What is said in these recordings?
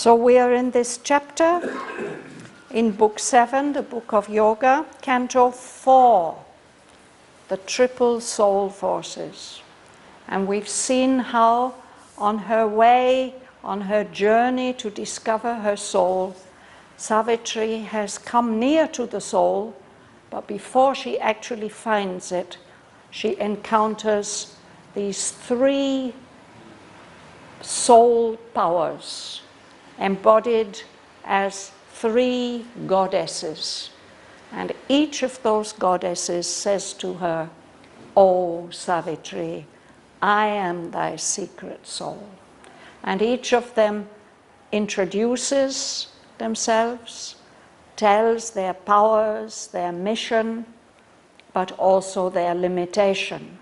So we are in this chapter in Book 7, the Book of Yoga, Canto 4, the triple soul forces. And we've seen how on her way, on her journey to discover her soul, Savitri has come near to the soul, but before she actually finds it, she encounters these three soul powers embodied as three goddesses. And each of those goddesses says to her, "O Savitri, I am thy secret soul." And each of them introduces themselves, tells their powers, their mission, but also their limitation.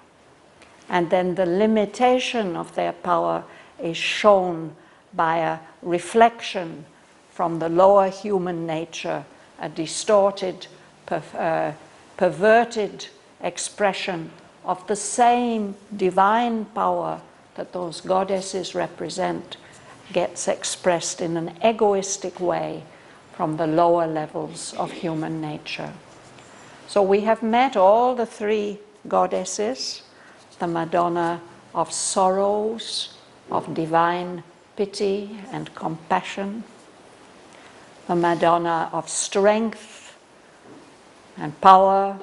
And then the limitation of their power is shown by a reflection from the lower human nature, a distorted, perverted expression of the same divine power that those goddesses represent, gets expressed in an egoistic way from the lower levels of human nature. So we have met all the three goddesses, the Madonna of sorrows, of divine pity and compassion, the Madonna of strength and power,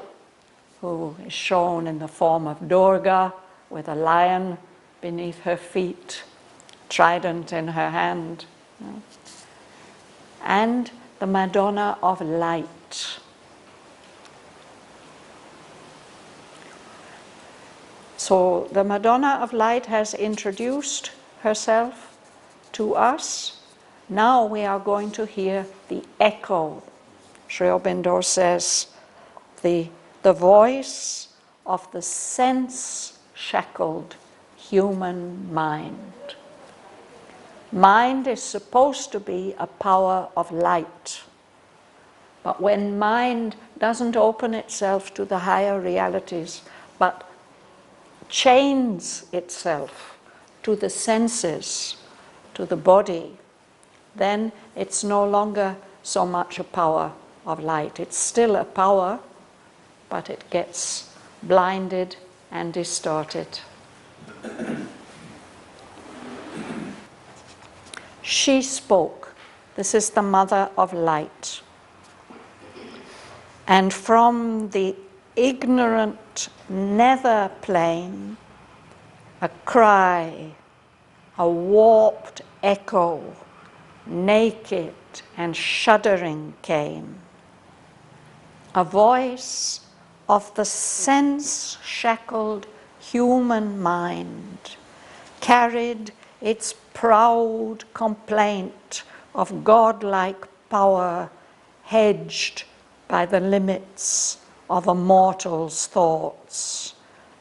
who is shown in the form of Durga with a lion beneath her feet, trident in her hand, and the Madonna of light. So the Madonna of light has introduced herself to us. Now we are going to hear the echo. Sri Aurobindo says, the voice of the sense-shackled human mind. Mind is supposed to be a power of light. But when mind doesn't open itself to the higher realities, but chains itself to the senses, to the body, then it's no longer so much a power of light. It's still a power, but it gets blinded and distorted. She spoke. This is the mother of light. And from the ignorant nether plane, a cry, a warped echo, naked and shuddering came. A voice of the sense-shackled human mind carried its proud complaint of godlike power hedged by the limits of a mortal's thoughts,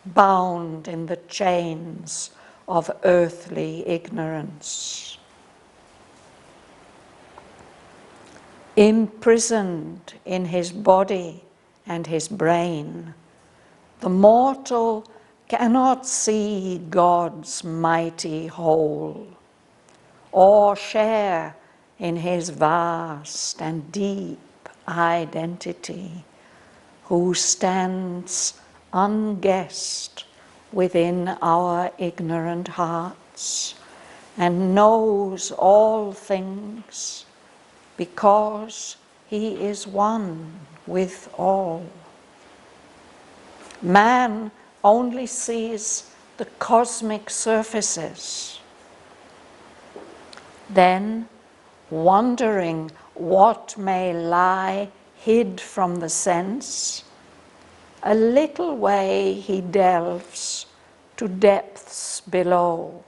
bound in the chains of earthly ignorance. Imprisoned in his body and his brain, the mortal cannot see God's mighty whole, or share in his vast and deep identity, who stands unguessed within our ignorant hearts and knows all things because he is one with all. Man only sees the cosmic surfaces. Then, wondering what may lie hid from the sense, a little way he delves to depths below.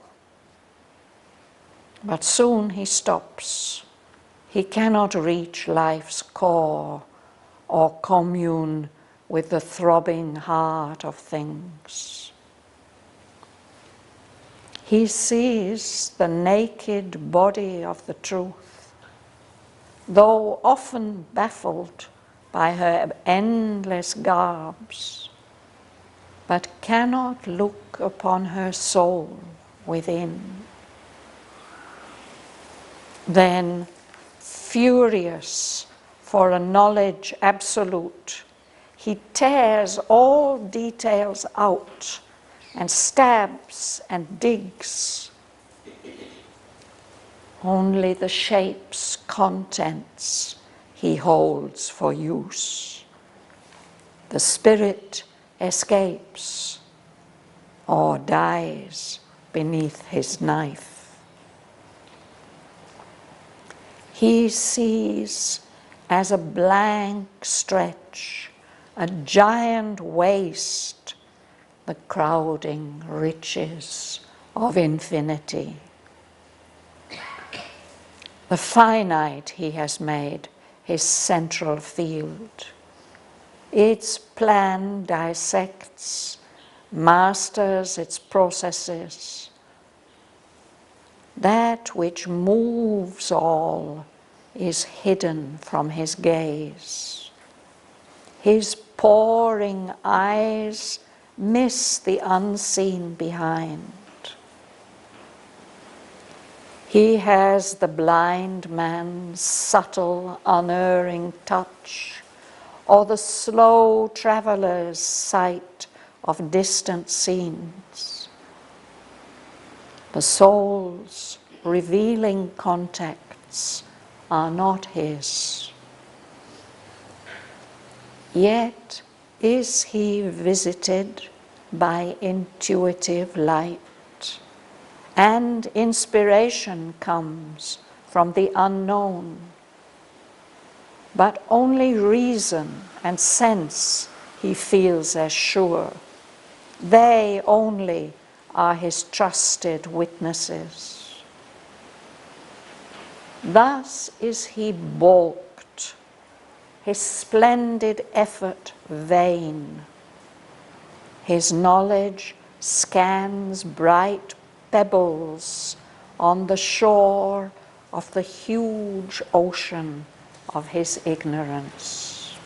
But soon he stops. He cannot reach life's core or commune with the throbbing heart of things. He sees the naked body of the truth, though often baffled by her endless garbs, but cannot look upon her soul within. Then, furious for a knowledge absolute, he tears all details out and stabs and digs. Only the shape's contents he holds for use. The spirit escapes or dies beneath his knife. He sees as a blank stretch, a giant waste, the crowding riches of infinity. The finite he has made his central field. Its plan dissects, masters its processes. That which moves all is hidden from his gaze. His poring eyes miss the unseen behind. He has the blind man's subtle, unerring touch, or the slow traveler's sight of distant scenes. The soul's revealing contacts are not his. Yet is he visited by intuitive light, and inspiration comes from the unknown. But only reason and sense he feels as sure. They only are his trusted witnesses. Thus is he balked, his splendid effort vain. His knowledge scans bright pebbles on the shore of the huge ocean of his ignorance.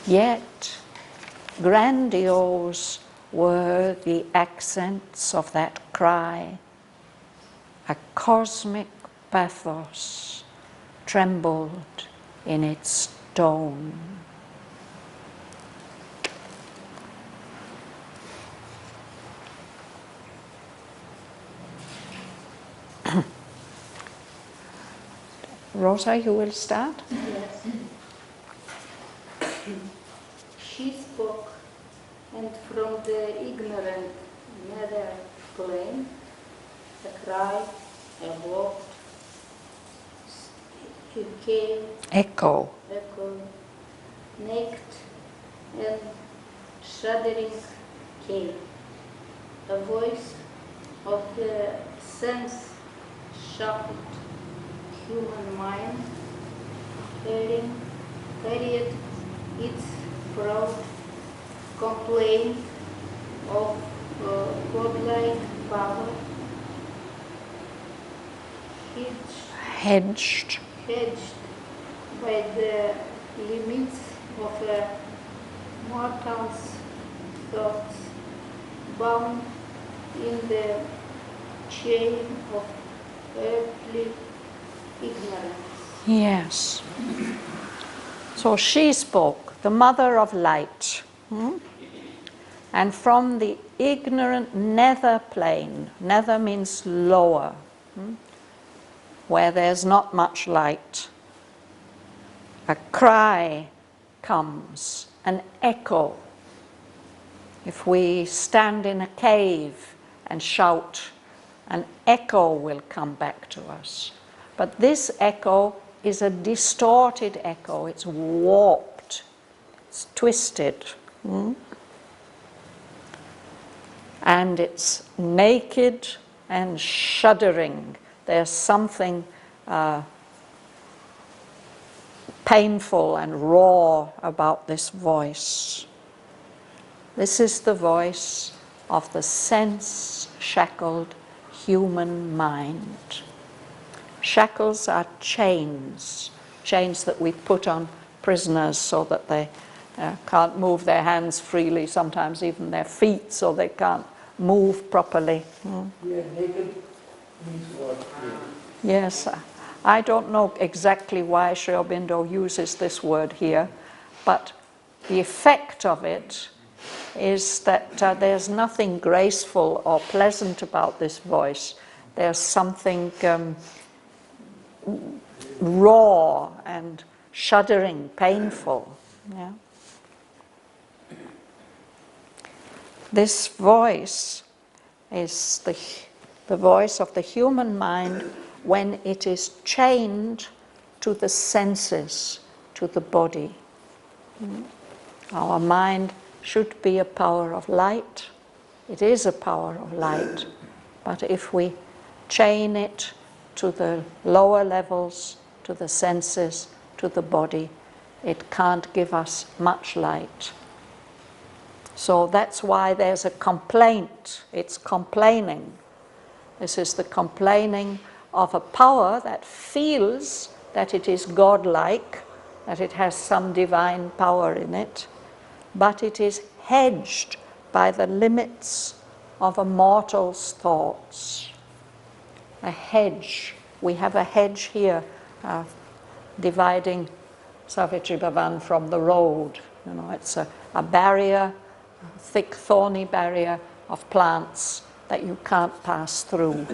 Yet, grandiose were the accents of that cry. A cosmic pathos trembled in its tone. Rosa, you will start? Yes. She spoke, and from the ignorant nether plane, a cry, a walk, Echo. naked and shuddering came. A voice of the sense-shackled human mind carried its proud complaint of godlike power, Hedged. by the limits of a mortal's thoughts, bound in the chain of earthly ignorance. Yes. So she spoke, the mother of light. And from the ignorant nether plane, nether means lower, where there's not much light, a cry comes, an echo. If we stand in a cave and shout, an echo will come back to us. But this echo is a distorted echo. It's warped. It's twisted. And it's naked and shuddering. There's something painful and raw about this voice. This is the voice of the sense-shackled human mind. Shackles are chains that we put on prisoners so that they can't move their hands freely, sometimes even their feet, so they can't move properly. Yeah, naked means what? Yes, I don't know exactly why Sri Aurobindo uses this word here, but the effect of it is that there's nothing graceful or pleasant about this voice. There's something raw and shuddering, painful. Yeah? This voice is the voice of the human mind when it is chained to the senses, to the body. Our mind should be a power of light. It is a power of light. But if we chain it to the lower levels, to the senses, to the body, it can't give us much light. So that's why there's a complaint. It's complaining. This is the complaining of a power that feels that it is godlike, that it has some divine power in it, but it is hedged by the limits of a mortal's thoughts. A hedge. We have a hedge here dividing Savitri Bhavan from the road. You know, it's a barrier, a thick thorny barrier of plants that you can't pass through.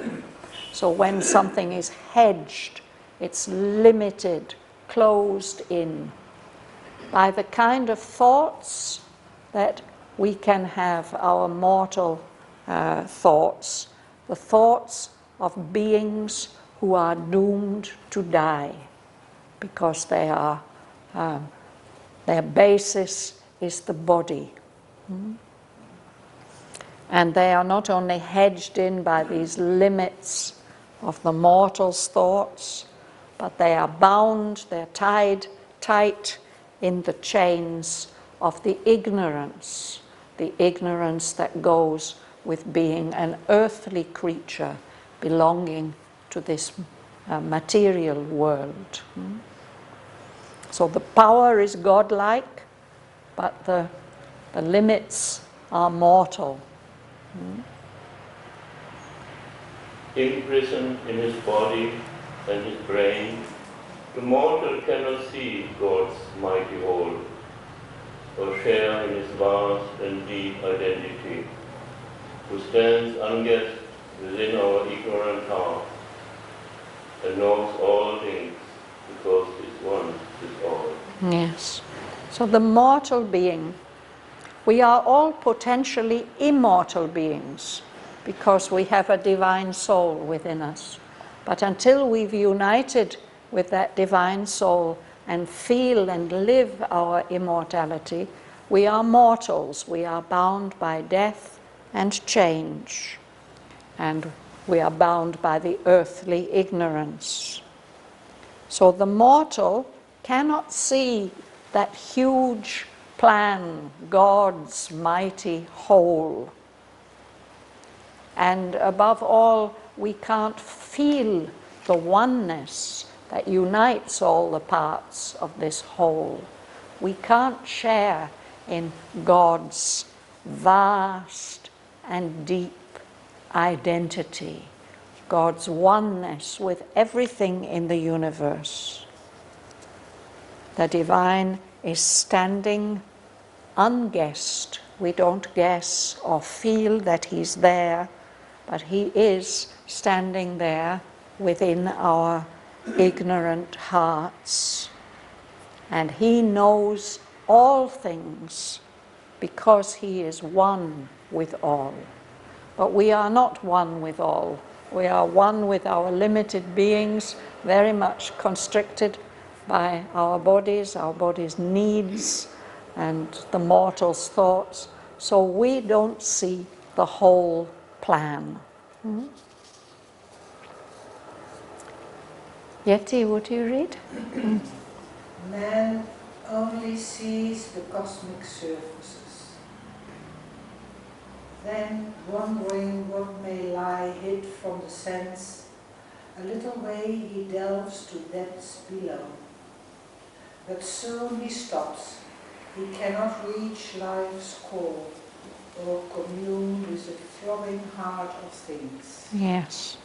So when something is hedged, it's limited, closed in by the kind of thoughts that we can have, our mortal thoughts, the thoughts of beings who are doomed to die because they are, their basis is the body. And they are not only hedged in by these limits of the mortal's thoughts, but they are bound, they're tied tight in the chains of the ignorance that goes with being an earthly creature belonging to this material world. So the power is godlike, but the limits are mortal. Imprisoned in his body and his brain, the mortal cannot see God's mighty whole, or share in his vast and deep identity, who stands unguessed within our ignorant heart, and knows all things, because is one with all. Yes. So the mortal being, we are all potentially immortal beings, because we have a divine soul within us. But until we've united with that divine soul and feel and live our immortality, we are mortals. We are bound by death and change. And we are bound by the earthly ignorance. So the mortal cannot see that huge plan, God's mighty whole. And above all, we can't feel the oneness that unites all the parts of this whole. We can't share in God's vast and deep identity, God's oneness with everything in the universe. The divine is standing unguessed. We don't guess or feel that he's there, but he is standing there within our ignorant hearts. And he knows all things because he is one with all. But we are not one with all. We are one with our limited beings, very much constricted by our bodies needs, and the mortal's thoughts. So we don't see the whole plan. Yeti, would you read? Man only sees the cosmic surfaces. Then, wondering what may lie hid from the sense, a little way he delves to depths below. But soon he stops. He cannot reach life's core or commune with the throbbing heart of things. Yes.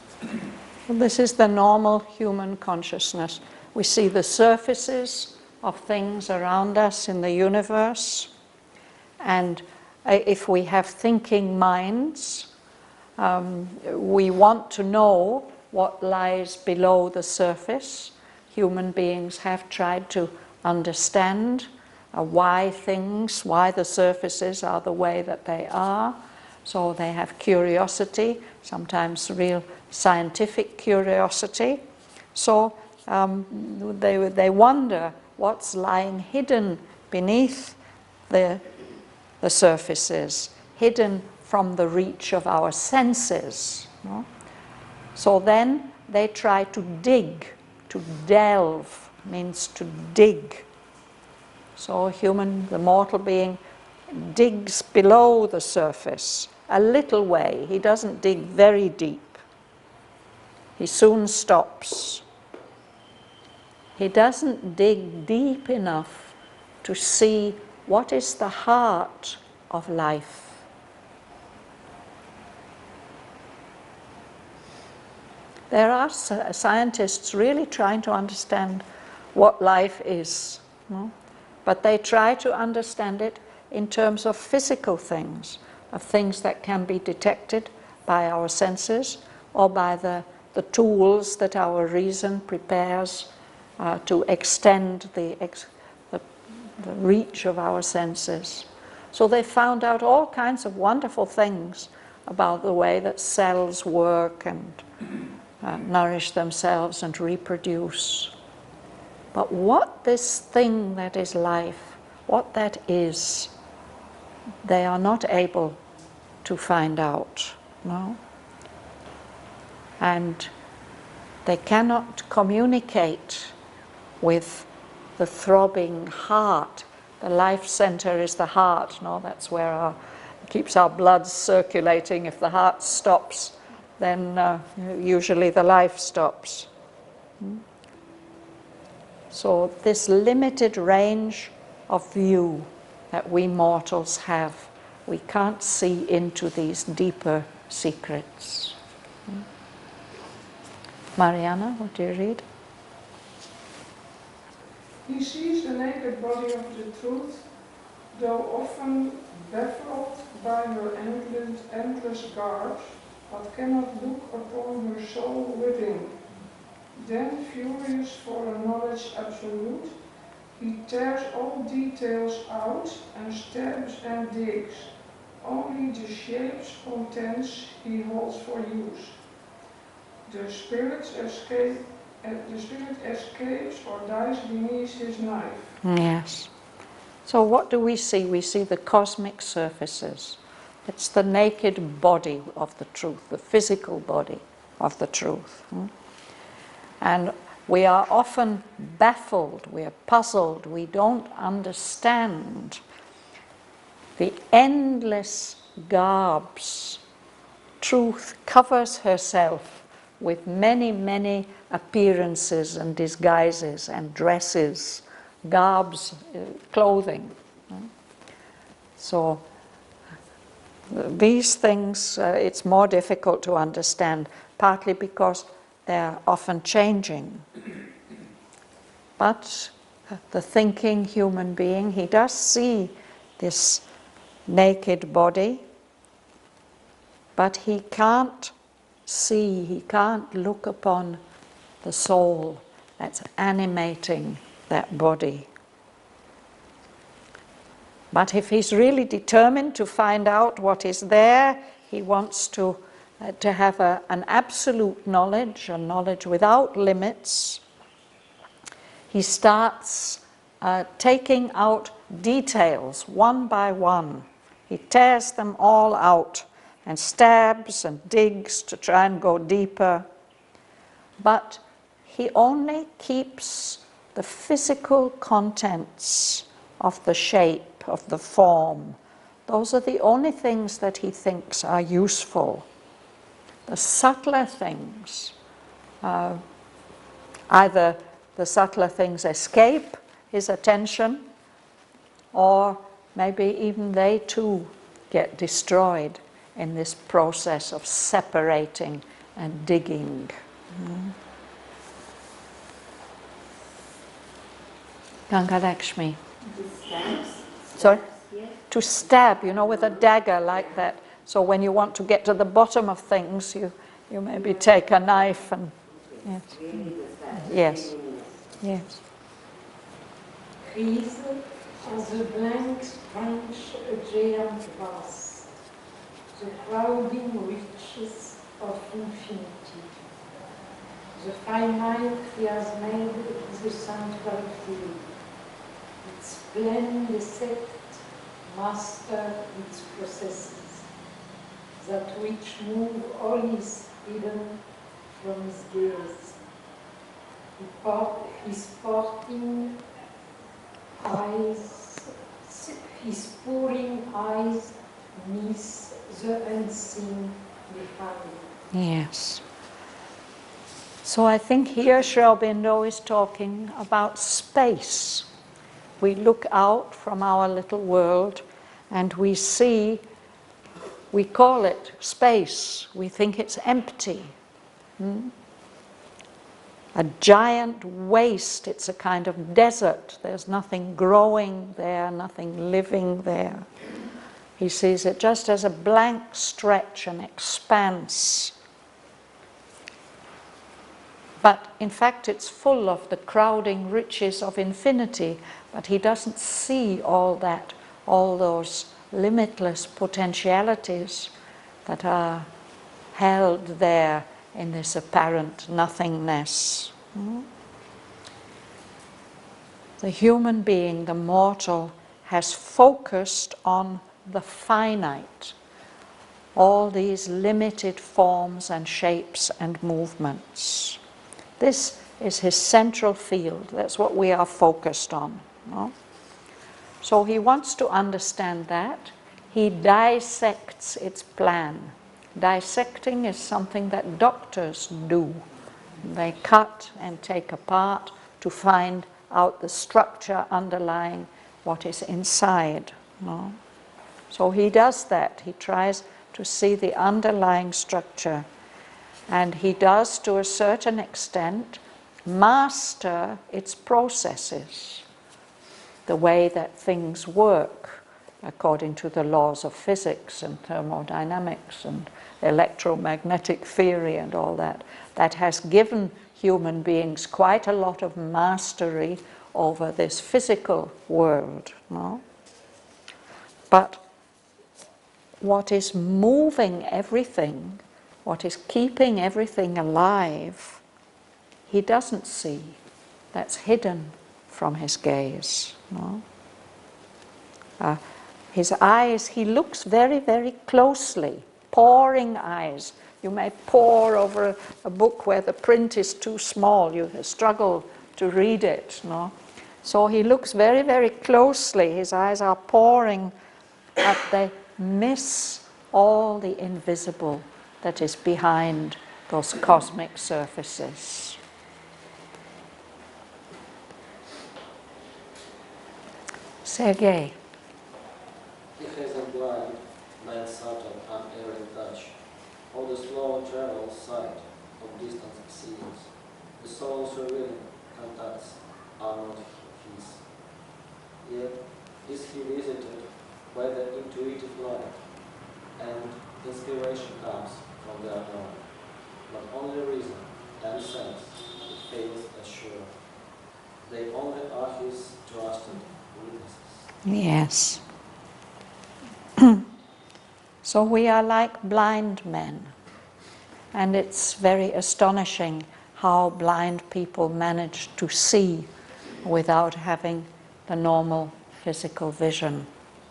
Well, this is the normal human consciousness. We see the surfaces of things around us in the universe, and if we have thinking minds, we want to know what lies below the surface. Human beings have tried to understand why the surfaces are the way that they are. So they have curiosity, sometimes real scientific curiosity. So they wonder what's lying hidden beneath the surfaces, hidden from the reach of our senses. No? So then they try to dig, to delve, means to dig. So the mortal being, digs below the surface a little way. He doesn't dig very deep. He soon stops. He doesn't dig deep enough to see what is the heart of life. There are scientists really trying to understand what life is, no? But they try to understand it in terms of physical things, of things that can be detected by our senses or by the tools that our reason prepares to extend the reach of our senses. So they found out all kinds of wonderful things about the way that cells work and nourish themselves and reproduce. But what this thing that is life, what that is, they are not able to find out, no? And they cannot communicate with the throbbing heart. The life center is the heart, no? That's where keeps our blood circulating. If the heart stops, then usually the life stops. So this limited range of view that we mortals have, we can't see into these deeper secrets. Mariana, what do you read? He sees the naked body of the truth, though often baffled by her endless garbs, but cannot look upon her soul within. Then, furious for a knowledge absolute, he tears all details out and stabs and digs. Only the shape's contents he holds for use. The spirit escapes or dies beneath his knife. Yes. So what do we see? We see the cosmic surfaces. It's the naked body of the truth, the physical body of the truth. And we are often baffled, we are puzzled, we don't understand the endless garbs. Truth covers herself with many, many appearances and disguises and dresses, garbs, clothing. So these things, it's more difficult to understand, partly because they're often changing. But the thinking human being, he does see this naked body, but he can't see, he can't look upon the soul that's animating that body. But if he's really determined to find out what is there, he wants to have an absolute knowledge, a knowledge without limits. He starts taking out details one by one. He tears them all out and stabs and digs to try and go deeper. But he only keeps the physical contents of the shape, of the form. Those are the only things that he thinks are useful. The subtler things, either the subtler things escape his attention, or maybe even they too get destroyed in this process of separating and digging. Gangalakshmi. The stabs. Sorry? Yes. To stab, with a dagger like that. So when you want to get to the bottom of things, you maybe take a knife and... Yes. Yes. Yes. Trees as a blank strange Aegean vast, the crowding reaches of infinity. The finite he has made the central field. Its plain dissect, master its processes, that which move all is hidden from his gaze. His sporting eyes, his pouring eyes miss the unseen behind. Yes. So I think here Aurobindo is talking about space. We look out from our little world and we see, we call it space. We think it's empty. A giant waste, it's a kind of desert. There's nothing growing there, nothing living there. He sees it just as a blank stretch, an expanse. But in fact, it's full of the crowding riches of infinity, but he doesn't see all that, all those limitless potentialities that are held there in this apparent nothingness. The human being, the mortal, has focused on the finite, all these limited forms and shapes and movements. This is his central field. That's what we are focused on. No? So he wants to understand that. He dissects its plan. Dissecting is something that doctors do. They cut and take apart to find out the structure underlying what is inside. No? So he does that. He tries to see the underlying structure. And he does, to a certain extent, master its processes, the way that things work according to the laws of physics and thermodynamics and electromagnetic theory and all that. That has given human beings quite a lot of mastery over this physical world. No? But what is moving everything, what is keeping everything alive, he doesn't see. That's hidden from his gaze. No? His eyes, he looks very, very closely, poring eyes. You may pore over a book where the print is too small. You struggle to read it. No? So he looks very, very closely. His eyes are poring, but they miss all the invisible that is behind those cosmic surfaces. Sergei. He has a blind, subtle, unerring touch. All the slow travel sight of distant scenes. The soul's revealing contacts are not his. Yet is he visited by the intuitive light, and inspiration comes from the unknown. But only reason and sense fails as sure. They only are his trusted witnesses. Yes. So we are like blind men, and it's very astonishing how blind people manage to see without having the normal physical vision.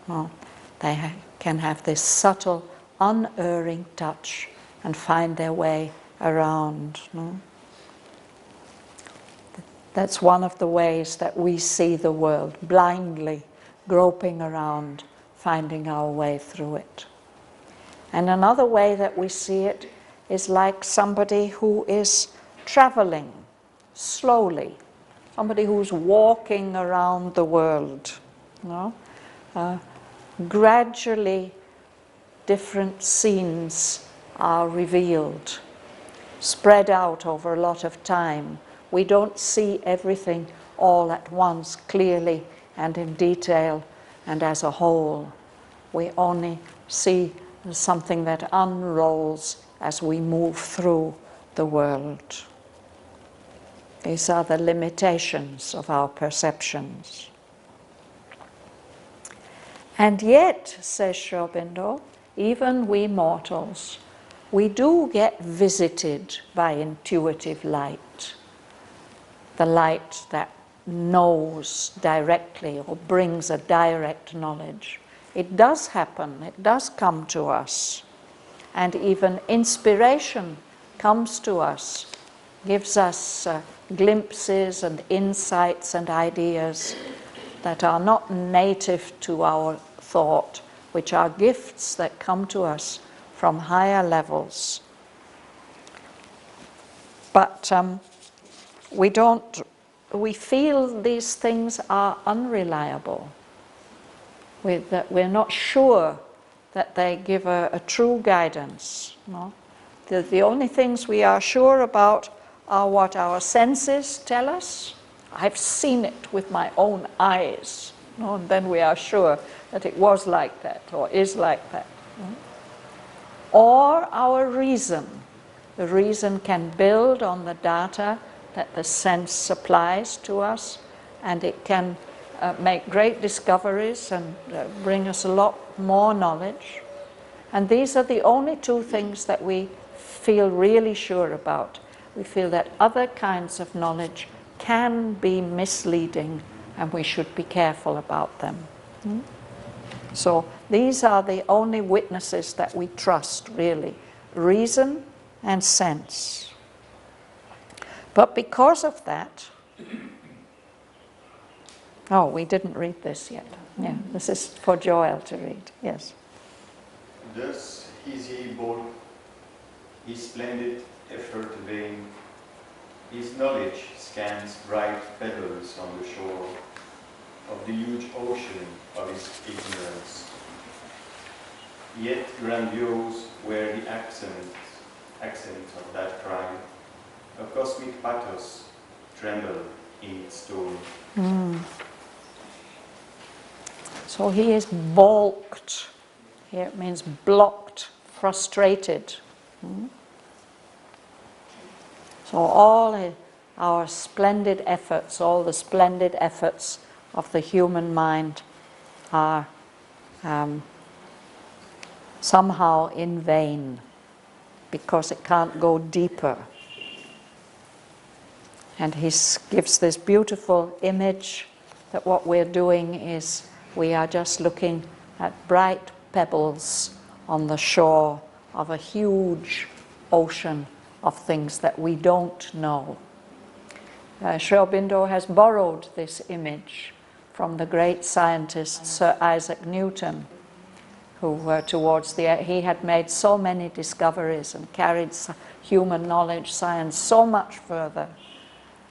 Well, they can have this subtle, unerring touch and find their way around. No? That's one of the ways that we see the world, blindly groping around, finding our way through it. And another way that we see it is like somebody who is traveling slowly, somebody who's walking around the world. No? Gradually, different scenes are revealed. spread out over a lot of time. We don't see everything all at once, clearly and in detail and as a whole. We only see something that unrolls as we move through the world. These are the limitations of our perceptions. And yet, says Aurobindo, even we mortals, we do get visited by intuitive light, the light that knows directly or brings a direct knowledge. It does happen, it does come to us, and even inspiration comes to us, gives us glimpses and insights and ideas that are not native to our thought, which are gifts that come to us from higher levels. But we feel these things are unreliable. We're not sure that they give a true guidance. No? The only things we are sure about are what our senses tell us. I've seen it with my own eyes. No? And then we are sure that it was like that or is like that. No? Or our reason. The reason can build on the data that the sense supplies to us, and it can make great discoveries and bring us a lot more knowledge. And these are the only two things that we feel really sure about. We feel that other kinds of knowledge can be misleading, and we should be careful about them. So these are the only witnesses that we trust, really. Reason and sense. But because of that, oh, we didn't read this yet. Yeah, this is for Joel to read. Yes. Thus is he born, his splendid effort vain. His knowledge scans bright pebbles on the shore of the huge ocean of his ignorance. Yet grandiose were the accents of that cry. A cosmic pathos trembled in its tone. So he is balked. Here it means blocked, frustrated. So all our splendid efforts, all the splendid efforts of the human mind are somehow in vain because it can't go deeper. And he gives this beautiful image that what we're doing is we are just looking at bright pebbles on the shore of a huge ocean of things that we don't know. Aurobindo has borrowed this image from the great scientist Sir Isaac Newton, who he had made so many discoveries and carried human knowledge, science so much further.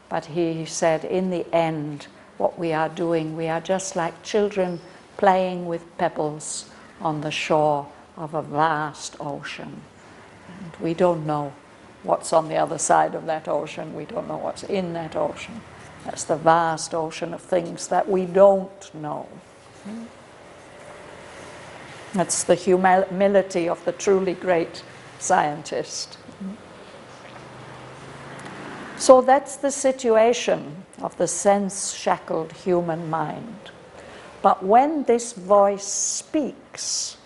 But he said, in the end, what we are doing, we are just like children playing with pebbles on the shore of a vast ocean. And we don't know what's on the other side of that ocean. We don't know what's in that ocean. That's the vast ocean of things that we don't know. That's the humility of the truly great scientist. So that's the situation of the sense-shackled human mind. But when this voice speaks,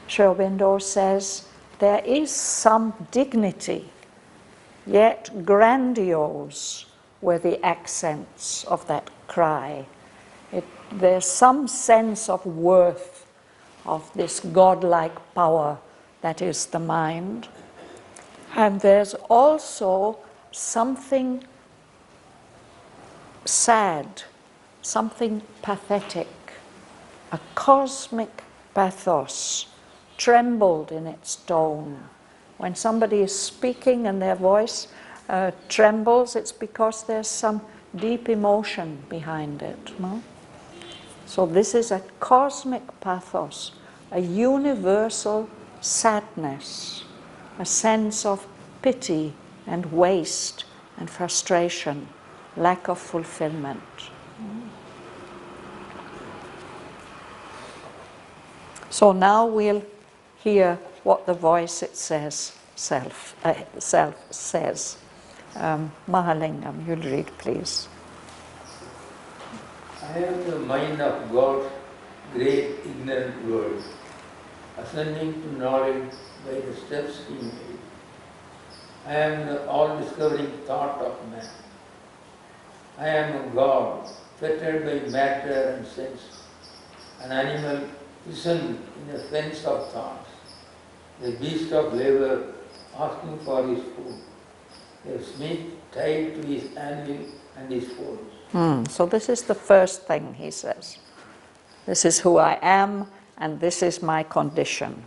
Aurobindo says, there is some dignity, yet grandiose were the accents of that cry. There's some sense of worth of this godlike power that is the mind. And there's also something sad, something pathetic, a cosmic pathos trembled in its tone. When somebody is speaking and their voice trembles, it's because there's some deep emotion behind it. No? So this is a cosmic pathos, a universal sadness. a sense of pity and waste and frustration, lack of fulfillment. So now we'll hear what the voice it says, self says. Mahalingam, you'll read, please. I am the mind of God's great ignorant world, ascending to knowledge by the steps he made. I am the all-discovering thought of man. I am a God, fettered by matter and sense, an animal prisoned in a fence of thoughts, a beast of labor asking for his food, a smith tied to his anvil and his forge. So this is the first thing he says. This is who I am, and this is my condition.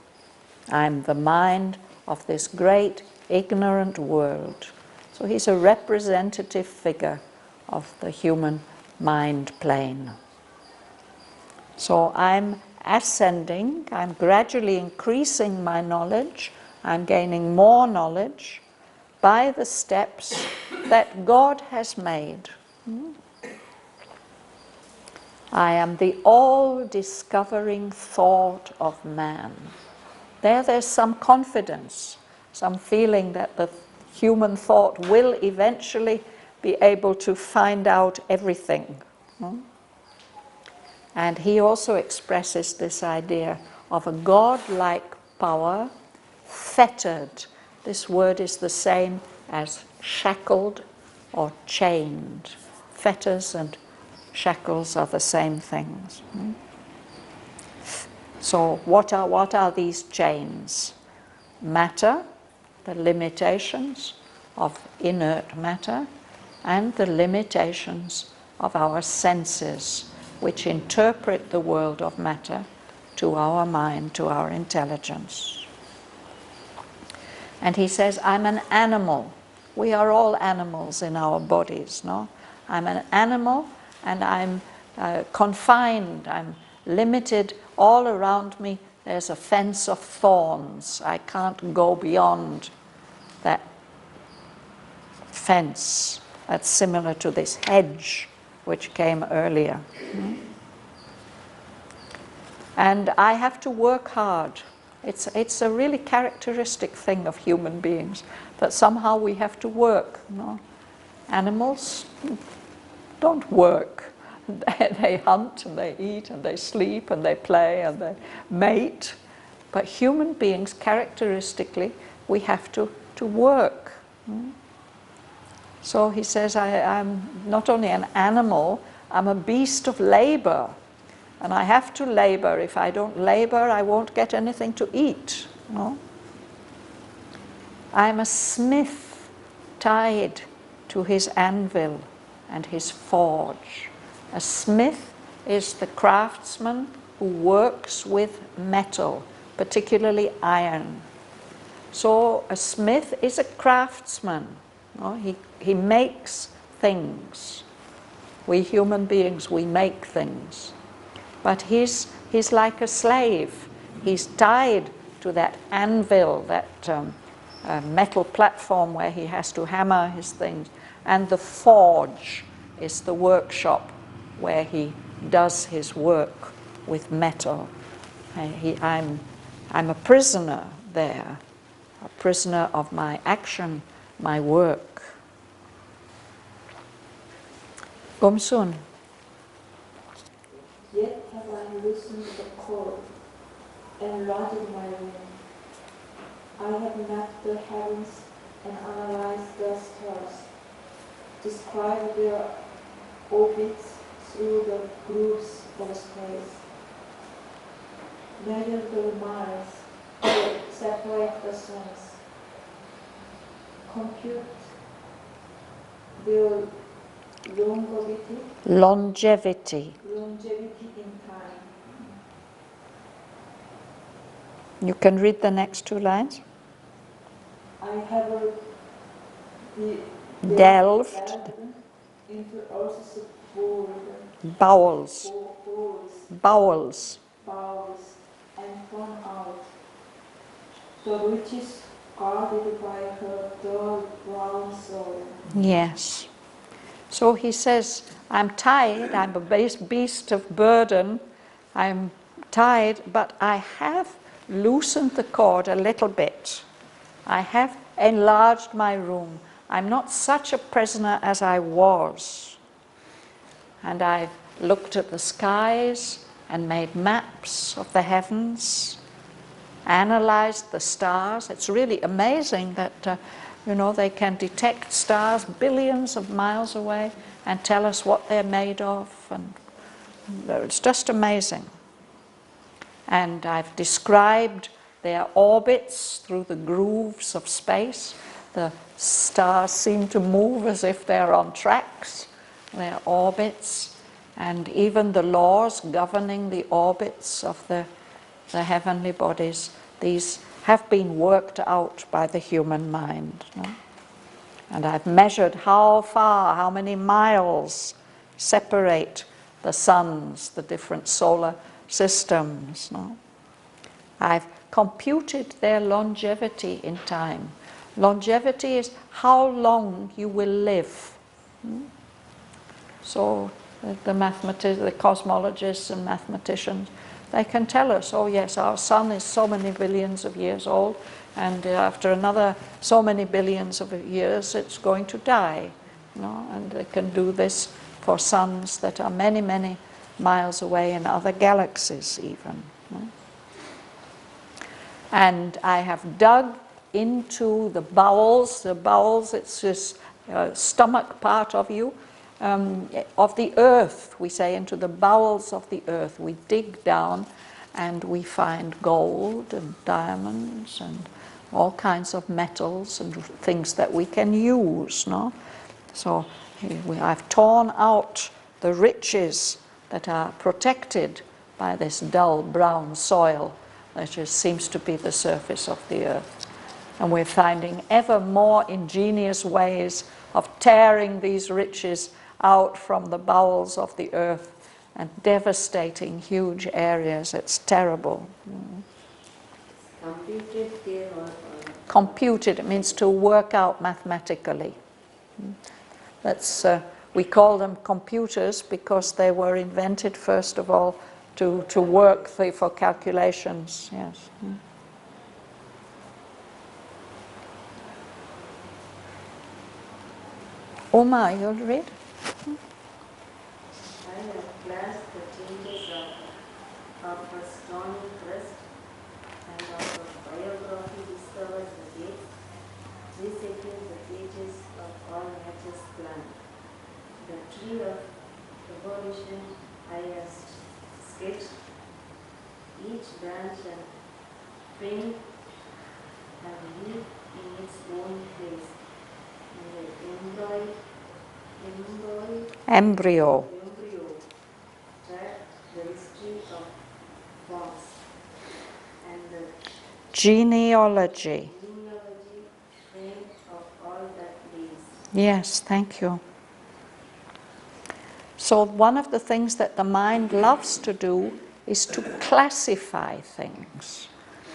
I'm the mind of this great ignorant world. So he's a representative figure of the human mind plane. So I'm ascending, I'm gradually increasing my knowledge, I'm gaining more knowledge by the steps that God has made. I am the all-discovering thought of man. There's some confidence, some feeling that the human thought will eventually be able to find out everything. And he also expresses this idea of a God-like power, fettered. This word is the same as shackled or chained. Fetters and shackles are the same things. So what are these chains? Matter, the limitations of inert matter, and the limitations of our senses, which interpret the world of matter to our mind, to our intelligence. And he says, I'm an animal. We are all animals in our bodies, no? I'm an animal, and I'm confined, I'm limited. All around me there's a fence of thorns. I can't go beyond that fence. That's similar to this hedge which came earlier. And I have to work hard. It's a really characteristic thing of human beings, that somehow we have to work. No? Animals don't work. They hunt and they eat and they sleep and they play and they mate. But human beings, characteristically, we have to work. So he says, I'm not only an animal, I'm a beast of labor. And I have to labor. If I don't labor, I won't get anything to eat. No? I'm a smith tied to his anvil and his forge. A smith is the craftsman who works with metal, particularly iron. So a smith is a craftsman. No? He makes things. We human beings, we make things. But he's like a slave. He's tied to that anvil, that metal platform where he has to hammer his things. And the forge is the workshop where he does his work with metal. I'm a prisoner there, a prisoner of my action, my work. Gomsun. Yet have I loosened the cord and rotted my wing. I have mapped the heavens and analyzed their stars, described their orbits through the grooves of space, measured the miles that separate the suns, compute their longevity in time. You can read the next two lines. I have delved into Earth's bowels, and found out the riches guarded by her dull brown soil. Yes. So he says, I'm tired, I'm a beast of burden, I'm tired, but I have loosened the cord a little bit. I have enlarged my room. I'm not such a prisoner as I was. And I've looked at the skies and made maps of the heavens, analyzed the stars. It's really amazing that, they can detect stars billions of miles away and tell us what they're made of. And it's just amazing. And I've described their orbits through the grooves of space. The stars seem to move as if they're on tracks, their orbits, and even the laws governing the orbits of the heavenly bodies. These have been worked out by the human mind. No? And I've measured how far, how many miles separate the suns, the different solar systems. No? I've computed their longevity in time. Longevity is how long you will live. So the cosmologists and mathematicians, they can tell us, oh yes, our sun is so many billions of years old, and after another so many billions of years it's going to die. And they can do this for suns that are many, many miles away in other galaxies even. And I have dug into the bowels. The bowels, it's this stomach part of you, of the earth. We say into the bowels of the earth. We dig down and we find gold and diamonds and all kinds of metals and things that we can use. No? So I've torn out the riches that are protected by this dull brown soil that just seems to be the surface of the earth. And we're finding ever more ingenious ways of tearing these riches out from the bowels of the earth and devastating huge areas. It's terrible. Computed there or Computed, it means to work out mathematically. That's, we call them computers because they were invented first of all to work for calculations. Yes. Uma, you'll read? I have classed the changes of a stony crust and of a biography discovers the dates, resetting the pages of all nature's plan. The tree of evolution I have sketched, each branch and twig and leaf in its own place. And the Embryo. track the history of forms and the Genealogy. frame of all that lives. Yes, thank you. So one of the things that the mind loves to do is to classify things.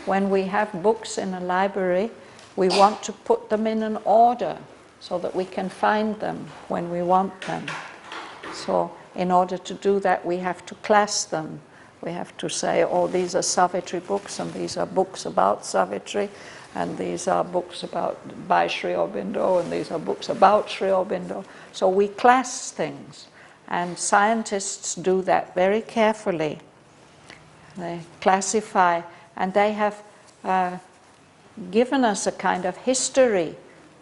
When we have books in a library, we want to put them in an order so that we can find them when we want them. So in order to do that, we have to class them. We have to say, oh, these are Savitri books, and these are books about Savitri, and these are books by Sri Aurobindo, and these are books about Sri Aurobindo. So we class things, and scientists do that very carefully. They classify, and they have given us a kind of history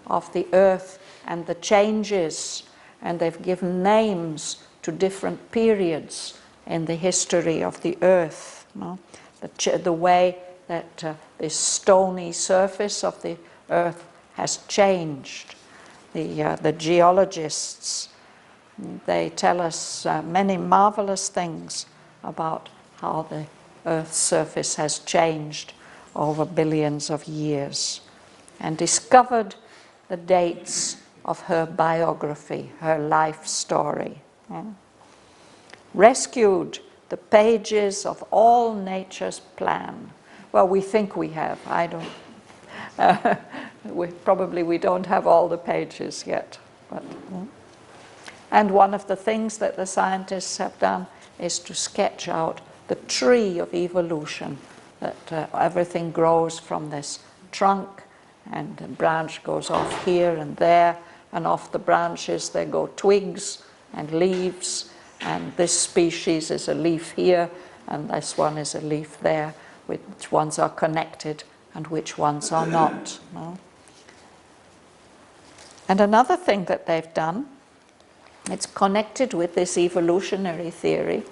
of the earth and the changes, and they've given names to different periods in the history of the earth. No? The way that this stony surface of the earth has changed. The geologists, they tell us many marvelous things about how the earth's surface has changed over billions of years, and discovered the dates of her biography, her life story. Rescued the pages of all nature's plan. Well, we think we have. I don't. we don't have all the pages yet. But, and one of the things that the scientists have done is to sketch out the tree of evolution, that everything grows from this trunk, and a branch goes off here and there, and off the branches there go twigs and leaves, and this species is a leaf here, and this one is a leaf there, which ones are connected and which ones are not. No? And another thing that they've done, it's connected with this evolutionary theory,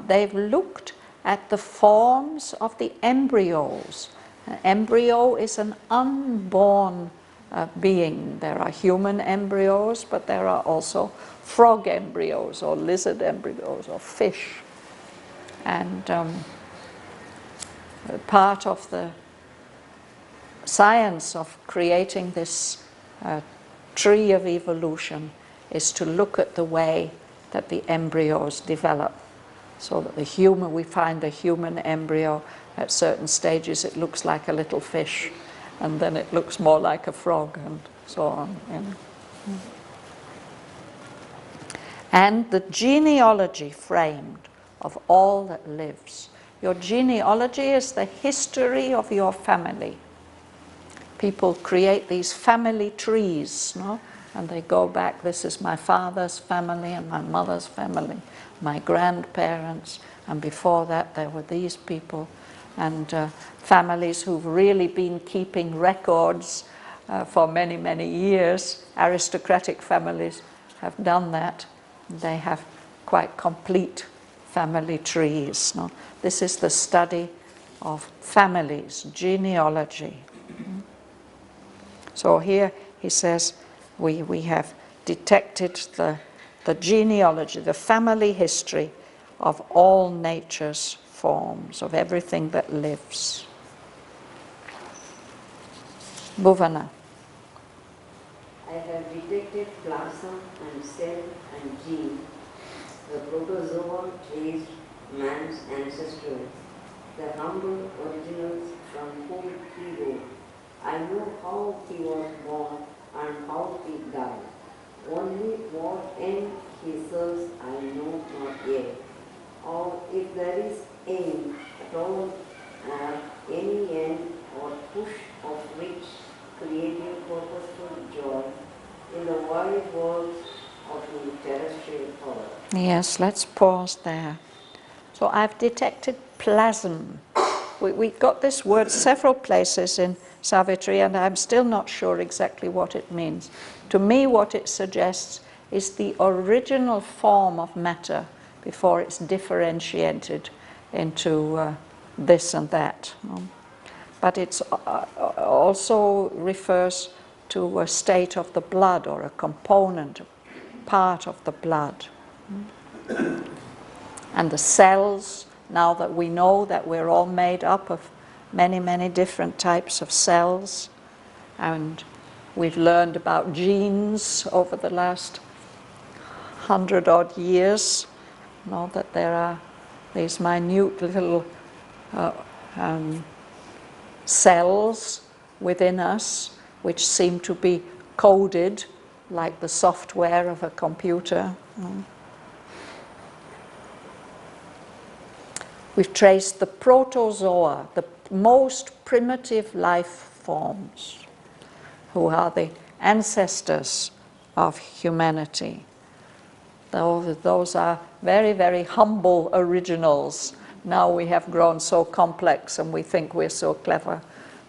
they've looked at the forms of the embryos. An embryo is an unborn being. There are human embryos, but there are also frog embryos or lizard embryos or fish. And part of the science of creating this tree of evolution is to look at the way that the embryos develop. So that we find the human embryo at certain stages it looks like a little fish, and then it looks more like a frog, and so on. And the genealogy framed of all that lives. Your genealogy is the history of your family. People create these family trees, no? And they go back, this is my father's family and my mother's family, my grandparents, and before that there were these people, and families who've really been keeping records for many, many years. Aristocratic families have done that. They have quite complete family trees. No? This is the study of families, genealogy. So here he says we have detected the genealogy, the family history of all nature's forms, of everything that lives. Bhavana. I have detected plasma and cell and gene. The protozoa traced man's ancestors, the humble originals from whom he rose. I know how he was born and how he died. Only what end he serves I know not yet. Or if there is aim at all, any end or push of which creating purposeful joy in the wide worlds of the terrestrial power. Yes, let's pause there. So I've detected plasm. We got this word several places in Savitri, and I'm still not sure exactly what it means. To me, what it suggests is the original form of matter before it's differentiated into this and that. But it also refers to a state of the blood or a component, part of the blood. And the cells, now that we know that we're all made up of many, many different types of cells, and we've learned about genes over the last 100-odd years, you know, that there are these minute little cells within us which seem to be coded like the software of a computer. We've traced the protozoa, the most primitive life forms, who are the ancestors of humanity. Those are very, very humble originals. Now we have grown so complex and we think we're so clever,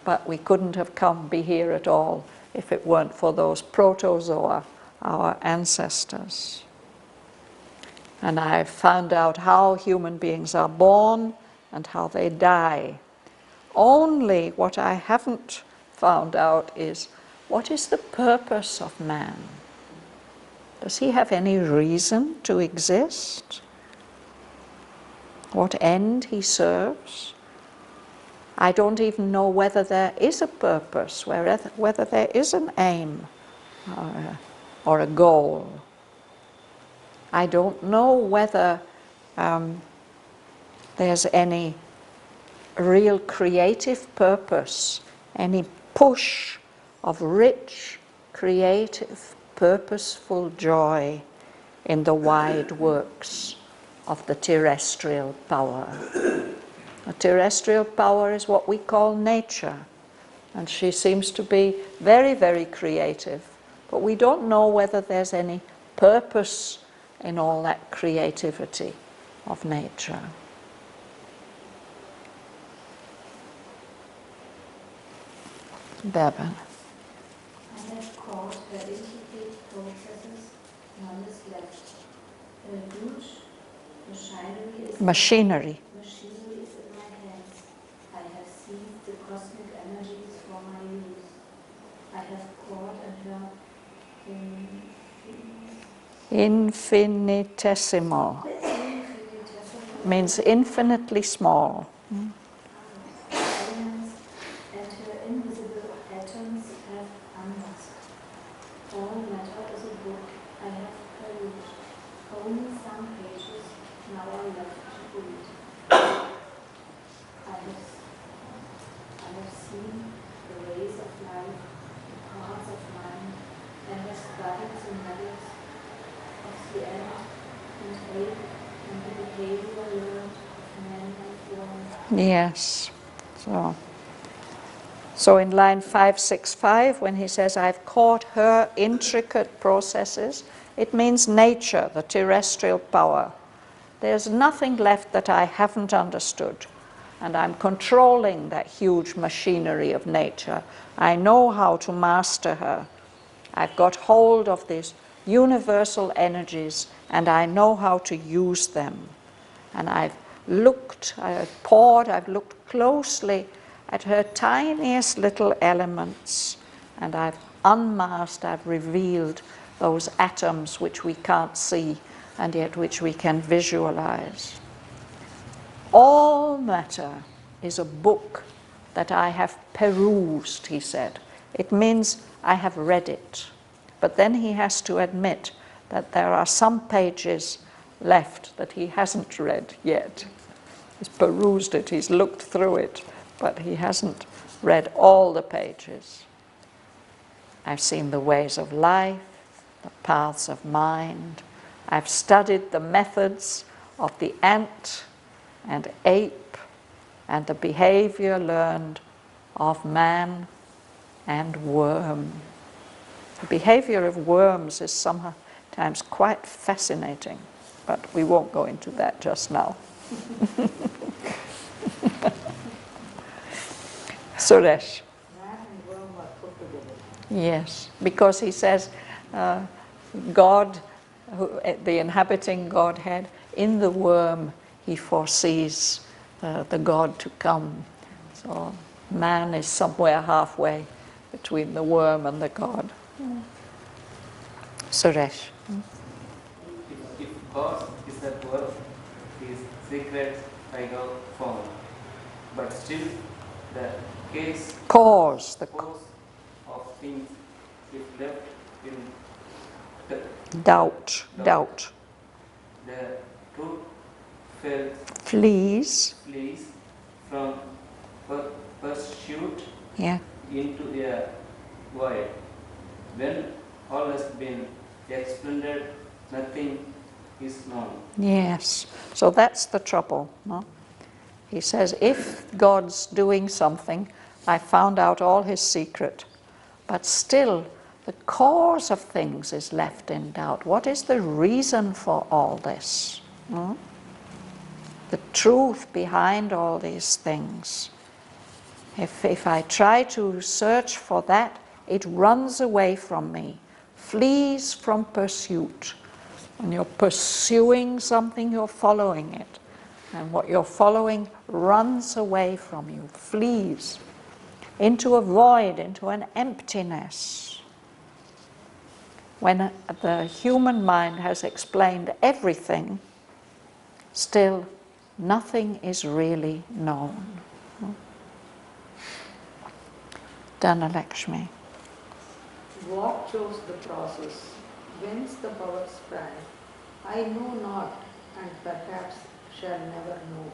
but we couldn't have be here at all if it weren't for those protozoa, our ancestors. And I've found out how human beings are born and how they die. Only what I haven't found out is, what is the purpose of man? Does he have any reason to exist? What end he serves? I don't even know whether there is a purpose, whether there is an aim or a goal. I don't know whether there's any real creative purpose, any push of rich, creative, purposeful joy in the wide works of the terrestrial power. The terrestrial power is what we call nature, and she seems to be very, very creative, but we don't know whether there's any purpose in all that creativity of nature. Bhavan. I have caught her intricate processes, none is left. Her huge machinery is in my hands. I have seized the cosmic energies for my use. I have caught and heard Infinitesimal means infinitely small. elements, and her invisible atoms have unmasked. All matter is a book I have perused. Only some pages now are left to read. I have seen the ways of life, the parts of mind, and have studied the methods of the end and ache and the behavior learned of man and woman. Yes. So in line 565, when he says, I've caught her intricate processes, it means nature, the terrestrial power. There's nothing left that I haven't understood. And I'm controlling that huge machinery of nature. I know how to master her. I've got hold of these universal energies, and I know how to use them. And I've looked closely at her tiniest little elements, and I've unmasked, I've revealed those atoms which we can't see and yet which we can visualize. All matter is a book that I have perused, he said. It means I have read it. But then he has to admit that there are some pages left that he hasn't read yet. He's perused it, he's looked through it, but he hasn't read all the pages. I've seen the ways of life, the paths of mind. I've studied the methods of the ant and ape and the behavior learned of man and worm. The behavior of worms is sometimes quite fascinating, but we won't go into that just now. Suresh. Man and worm are put together. Yes, because he says God, the inhabiting Godhead, in the worm he foresees the God to come. So man is somewhere halfway between the worm and the God. Suresh. If God is at work, his secrets I have found. But still the cause of things is left in doubt. The truth flees from pursuit into the void. When all has been explained, nothing is known. Yes, so that's the trouble. No? He says, if God's doing something, I found out all his secret, but still the cause of things is left in doubt. What is the reason for all this? No? The truth behind all these things. If I try to search for that, it runs away from me, flees from pursuit. When you're pursuing something, you're following it. And what you're following runs away from you, flees into a void, into an emptiness. When the human mind has explained everything, still nothing is really known. Dhanalakshmi. What chose the process? Whence the power sprang? I know not, and perhaps shall never know.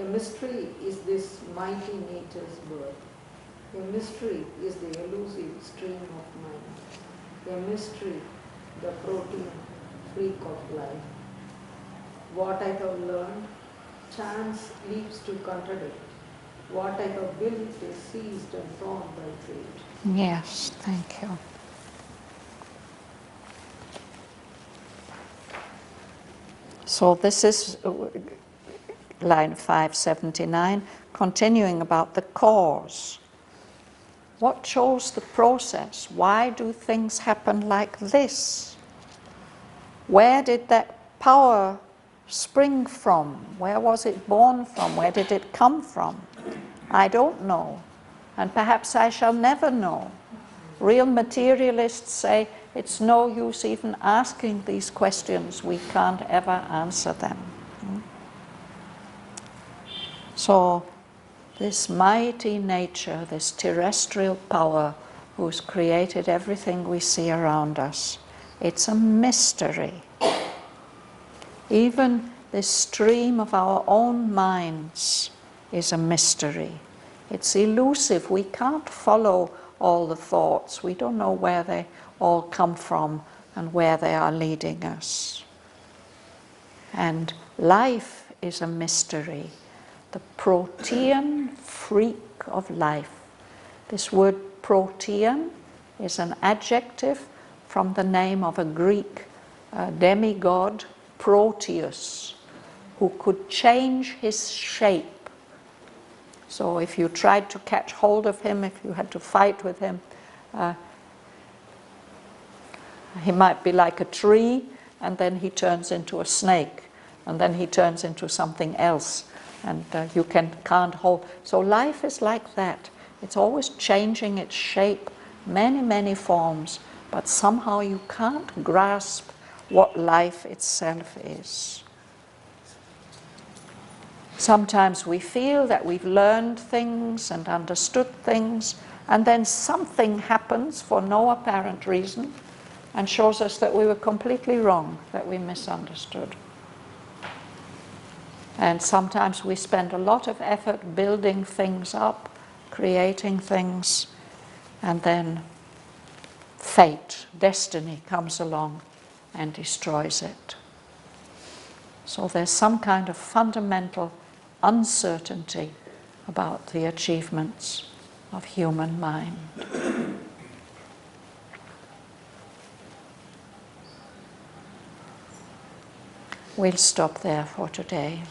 A mystery is this mighty nature's birth. A mystery is the elusive stream of mind. A mystery, the protein freak of life. What I have learned, chance leaps to contradict. What I have built is seized and torn by fate. Yes, thank you. So this is line 579, continuing about the cause. What chose the process? Why do things happen like this? Where did that power spring from? Where was it born from? Where did it come from? I don't know, and perhaps I shall never know. Real materialists say it's no use even asking these questions. We can't ever answer them. So this mighty nature, this terrestrial power who's created everything we see around us, it's a mystery. Even this stream of our own minds is a mystery. It's elusive. We can't follow all the thoughts. We don't know where they all come from and where they are leading us. And life is a mystery. The protean freak of life. This word protean is an adjective from the name of a Greek demigod, Proteus, who could change his shape. So if you tried to catch hold of him, if you had to fight with him, he might be like a tree, and then he turns into a snake, and then he turns into something else, and you can't hold. So life is like that. It's always changing its shape, many, many forms, but somehow you can't grasp what life itself is. Sometimes we feel that we've learned things and understood things, and then something happens for no apparent reason and shows us that we were completely wrong, that we misunderstood. And sometimes we spend a lot of effort building things up, creating things, and then fate, destiny comes along and destroys it. So there's some kind of fundamental uncertainty about the achievements of human mind. We'll stop there for today.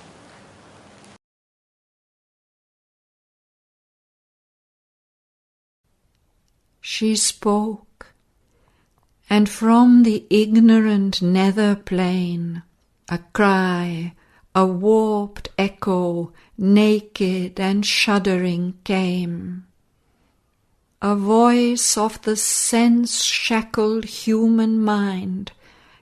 She spoke, and from the ignorant nether plane a cry, a warped echo, naked and shuddering came. A voice of the sense-shackled human mind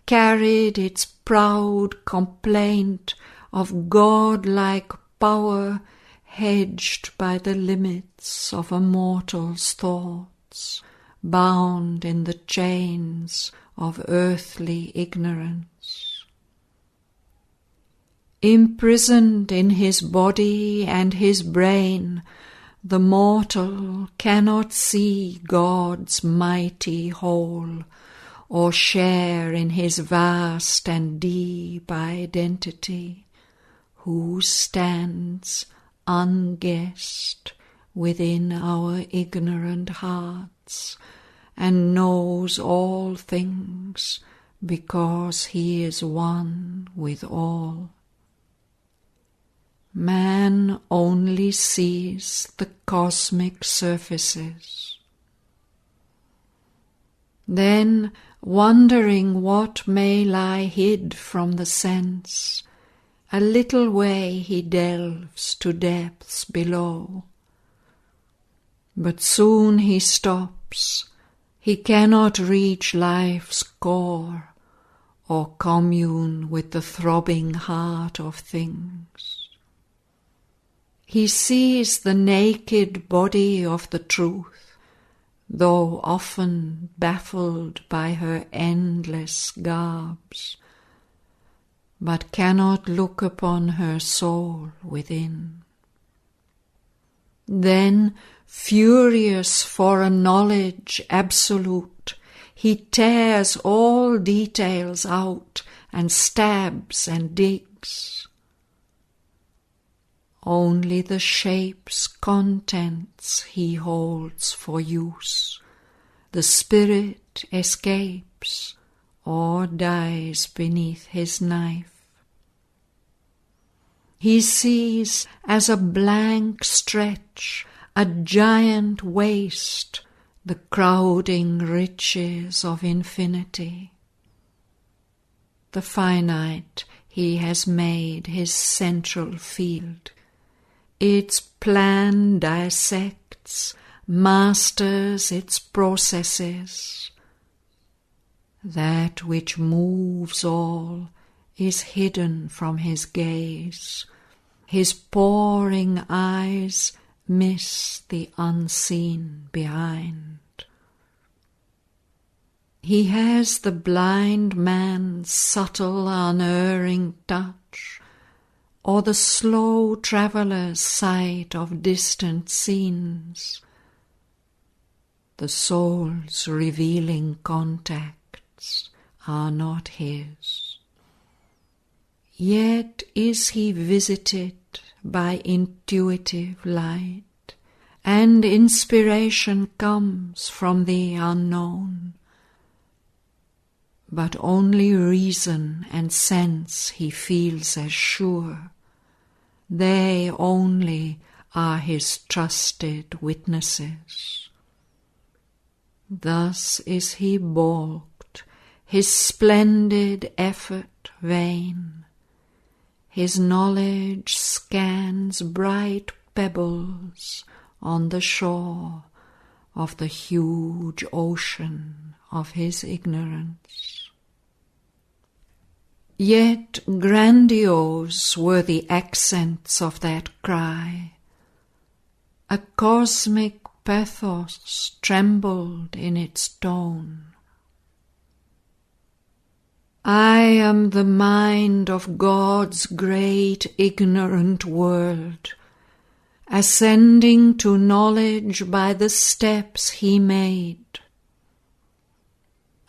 carried its proud complaint of God-like power hedged by the limits of a mortal's thoughts, bound in the chains of earthly ignorance. Imprisoned in his body and his brain, the mortal cannot see God's mighty whole, or share in his vast and deep identity, who stands unguessed within our ignorant hearts, and knows all things because he is one with all. Man only sees the cosmic surfaces. Then, wondering what may lie hid from the sense, a little way he delves to depths below. But soon he stops. He cannot reach life's core, or commune with the throbbing heart of things. He sees the naked body of the truth, though often baffled by her endless garbs, but cannot look upon her soul within. Then, Furious for a knowledge absolute, he tears all details out and stabs and digs. Only the shape's contents he holds for use. The spirit escapes or dies beneath his knife. He sees as a blank stretch, a giant waste, the crowding riches of infinity. The finite he has made his central field. Its plan dissects, masters its processes. That which moves all is hidden from his gaze. His poring eyes miss the unseen behind. He has the blind man's subtle, unerring touch, or the slow traveller's sight of distant scenes. The soul's revealing contacts are not his. Yet is he visited by intuitive light, and inspiration comes from the unknown. But only reason and sense he feels as sure. They only are his trusted witnesses. Thus is he balked, his splendid effort vain. His knowledge scans bright pebbles on the shore of the huge ocean of his ignorance. Yet grandiose were the accents of that cry. A cosmic pathos trembled in its tone. I am the mind of God's great ignorant world, ascending to knowledge by the steps he made.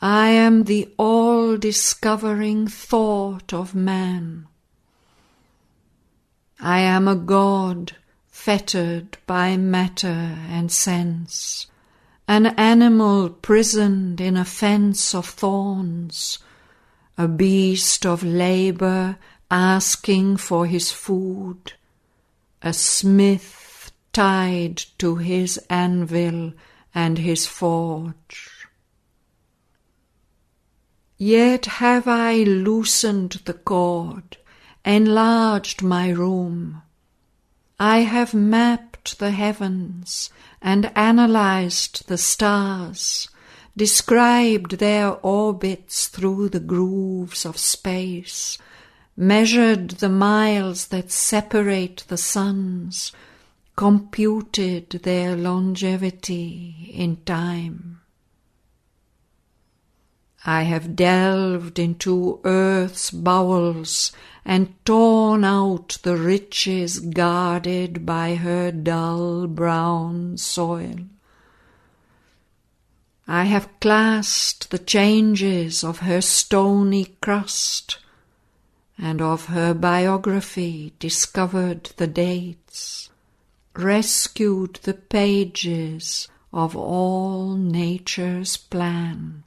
I am the all-discovering thought of man. I am a God fettered by matter and sense, an animal prisoned in a fence of thorns, a beast of labour asking for his food, a smith tied to his anvil and his forge. Yet have I loosened the cord, enlarged my room. I have mapped the heavens and analyzed the stars, described their orbits through the grooves of space, measured the miles that separate the suns, computed their longevity in time. I have delved into earth's bowels and torn out the riches guarded by her dull brown soil. I have classed the changes of her stony crust, and of her biography discovered the dates, rescued the pages of all nature's plan.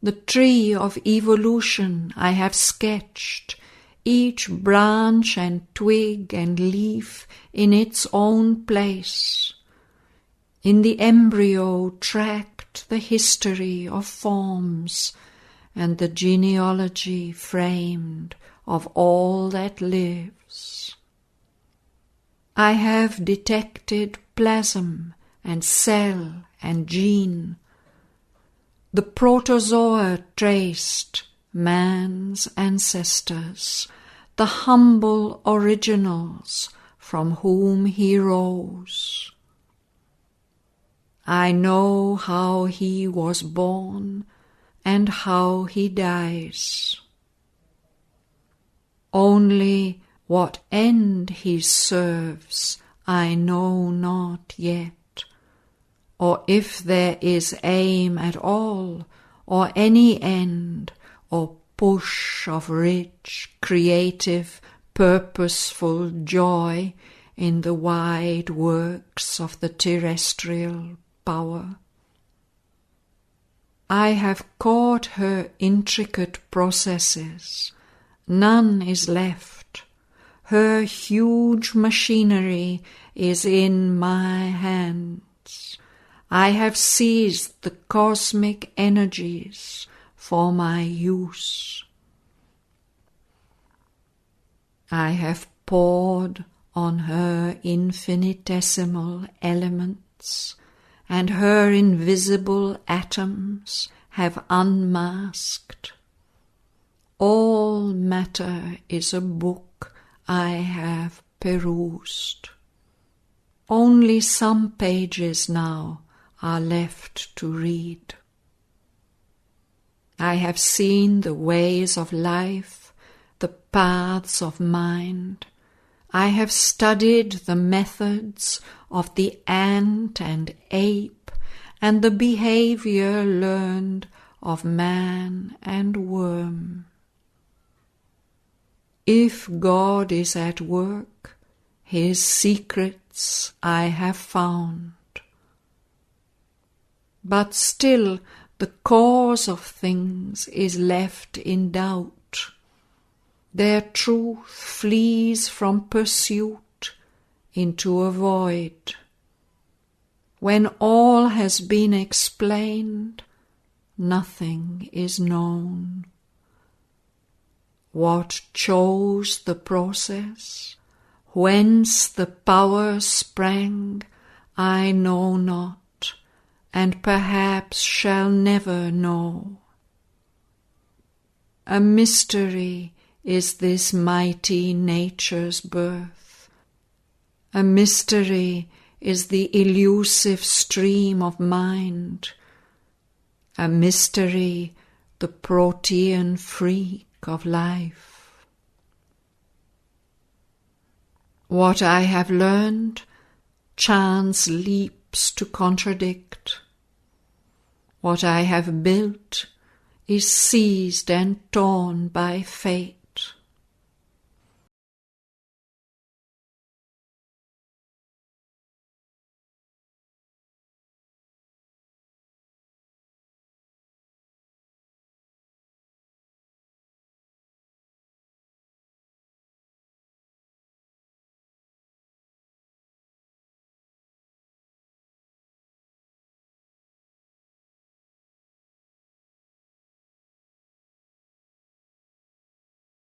The tree of evolution I have sketched, each branch and twig and leaf in its own place. In the embryo tracked the history of forms, and the genealogy framed of all that lives. I have detected plasm and cell and gene, the protozoa traced, man's ancestors, the humble originals from whom he rose. I know how he was born and how he dies. Only what end he serves I know not yet, or if there is aim at all, or any end, or push of rich, creative, purposeful joy in the wide works of the terrestrial power. I have caught her intricate processes, none is left. Her huge machinery is in my hands. I have seized the cosmic energies for my use. I have poured on her infinitesimal elements, and her invisible atoms have unmasked. All matter is a book I have perused. Only some pages now are left to read. I have seen the ways of life, the paths of mind. I have studied the methods of the ant and ape, and the behavior learned of man and worm. If God is at work, his secrets I have found. But still the cause of things is left in doubt. Their truth flees from pursuit into a void. When all has been explained, nothing is known. What chose the process, whence the power sprang, I know not, and perhaps shall never know. A mystery is this mighty nature's birth. A mystery is the elusive stream of mind. A mystery, the protean freak of life. What I have learned, chance leaps to contradict. What I have built is seized and torn by fate.